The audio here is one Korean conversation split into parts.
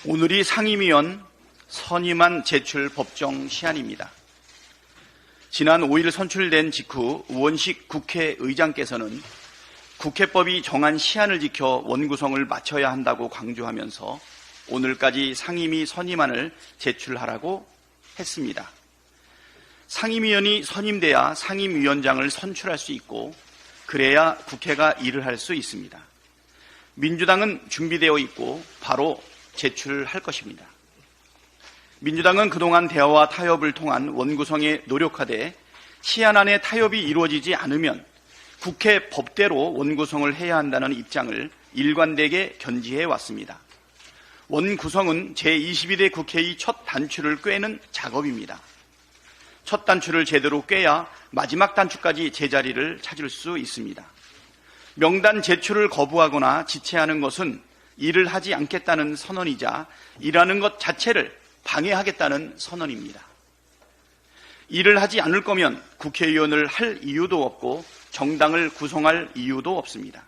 오늘이 상임위원 선임안 제출 법정 시한입니다. 지난 5일 선출된 직후 우원식 국회의장께서는 국회법이 정한 시한을 지켜 원구성을 마쳐야 한다고 강조하면서 오늘까지 상임위 선임안을 제출하라고 했습니다. 상임위원이 선임돼야 상임위원장을 선출할 수 있고 그래야 국회가 일을 할 수 있습니다. 민주당은 준비되어 있고 바로 제출할 것입니다. 민주당은 그동안 대화와 타협을 통한 원구성에 노력하되 시한 안에 타협이 이루어지지 않으면 국회 법대로 원구성을 해야 한다는 입장을 일관되게 견지해 왔습니다. 원구성은 제22대 국회의 첫 단추를 꿰는 작업입니다. 첫 단추를 제대로 꿰야 마지막 단추까지 제자리를 찾을 수 있습니다. 명단 제출을 거부하거나 지체하는 것은 일을 하지 않겠다는 선언이자 일하는 것 자체를 방해하겠다는 선언입니다. 일을 하지 않을 거면 국회의원을 할 이유도 없고 정당을 구성할 이유도 없습니다.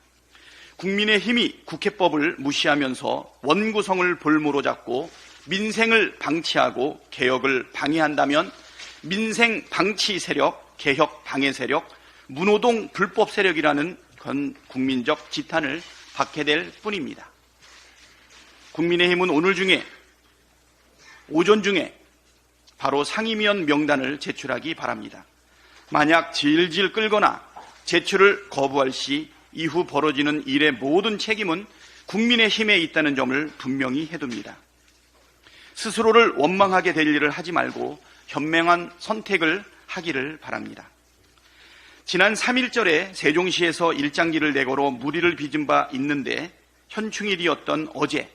국민의힘이 국회법을 무시하면서 원구성을 볼모로 잡고 민생을 방치하고 개혁을 방해한다면 민생 방치 세력, 개혁 방해 세력, 문호동 불법 세력이라는 건 국민적 지탄을 받게 될 뿐입니다. 국민의힘은 오전 중에 바로 상임위원 명단을 제출하기 바랍니다. 만약 질질 끌거나 제출을 거부할 시 이후 벌어지는 일의 모든 책임은 국민의힘에 있다는 점을 분명히 해둡니다. 스스로를 원망하게 될 일을 하지 말고 현명한 선택을 하기를 바랍니다. 지난 3.1절에 세종시에서 일장기를 내걸어 무리를 빚은 바 있는데 현충일이었던 어제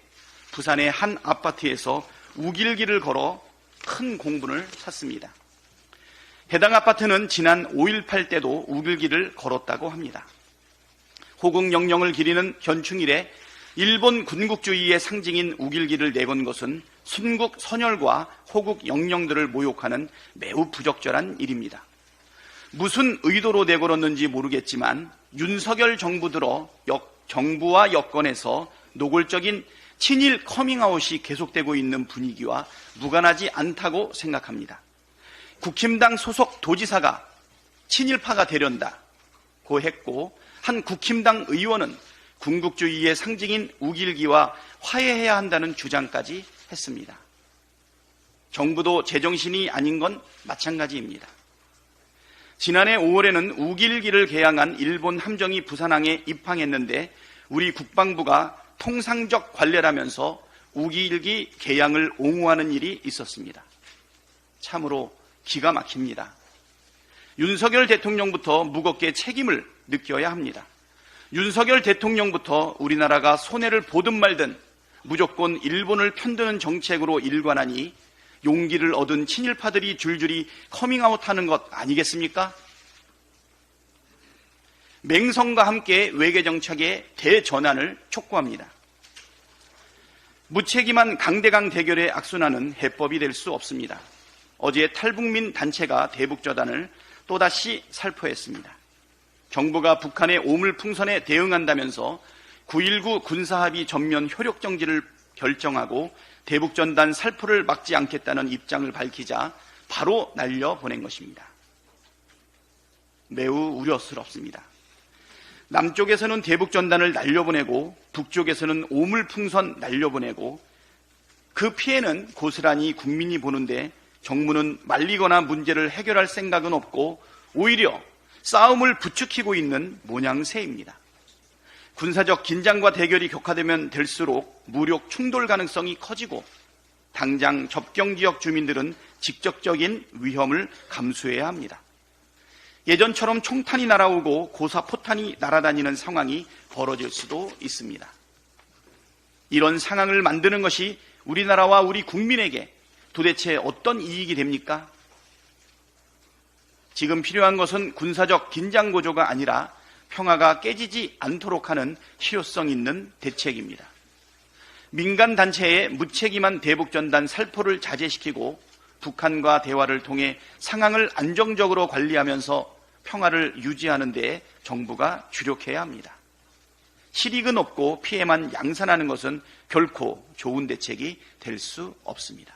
부산의 한 아파트에서 우길기를 걸어 큰 공분을 샀습니다. 해당 아파트는 지난 5.18 때도 우길기를 걸었다고 합니다. 호국 영령을 기리는 현충일에 일본 군국주의의 상징인 우길기를 내건 것은 순국 선열과 호국 영령들을 모욕하는 매우 부적절한 일입니다. 무슨 의도로 내걸었는지 모르겠지만 윤석열 정부 들어 정부와 여권에서 노골적인 친일 커밍아웃이 계속되고 있는 분위기와 무관하지 않다고 생각합니다. 국힘당 소속 도지사가 친일파가 되련다고 했고 한 국힘당 의원은 군국주의의 상징인 우길기와 화해해야 한다는 주장까지 했습니다. 정부도 제정신이 아닌 건 마찬가지입니다. 지난해 5월에는 우길기를 개항한 일본 함정이 부산항에 입항했는데 우리 국방부가 통상적 관례라면서 우길기 개항을 옹호하는 일이 있었습니다. 참으로 기가 막힙니다. 윤석열 대통령부터 무겁게 책임을 느껴야 합니다. 윤석열 대통령부터 우리나라가 손해를 보든 말든 무조건 일본을 편드는 정책으로 일관하니 용기를 얻은 친일파들이 줄줄이 커밍아웃하는 것 아니겠습니까? 맹성과 함께 외교정책의 대전환을 촉구합니다. 무책임한 강대강 대결의 악순환은 해법이 될 수 없습니다. 어제 탈북민 단체가 대북저단을 또다시 살포했습니다. 정부가 북한의 오물풍선에 대응한다면서 9.19 군사합의 전면 효력정지를 결정하고 대북전단 살포를 막지 않겠다는 입장을 밝히자 바로 날려보낸 것입니다. 매우 우려스럽습니다. 남쪽에서는 대북전단을 날려보내고 북쪽에서는 오물풍선 날려보내고 그 피해는 고스란히 국민이 보는데 정부는 말리거나 문제를 해결할 생각은 없고 오히려 싸움을 부추기고 있는 모양새입니다. 군사적 긴장과 대결이 격화되면 될수록 무력 충돌 가능성이 커지고 당장 접경지역 주민들은 직접적인 위험을 감수해야 합니다. 예전처럼 총탄이 날아오고 고사포탄이 날아다니는 상황이 벌어질 수도 있습니다. 이런 상황을 만드는 것이 우리나라와 우리 국민에게 도대체 어떤 이익이 됩니까? 지금 필요한 것은 군사적 긴장 고조가 아니라 평화가 깨지지 않도록 하는 실효성 있는 대책입니다. 민간 단체의 무책임한 대북전단 살포를 자제시키고 북한과 대화를 통해 상황을 안정적으로 관리하면서 평화를 유지하는 데 정부가 주력해야 합니다. 실익은 없고 피해만 양산하는 것은 결코 좋은 대책이 될 수 없습니다.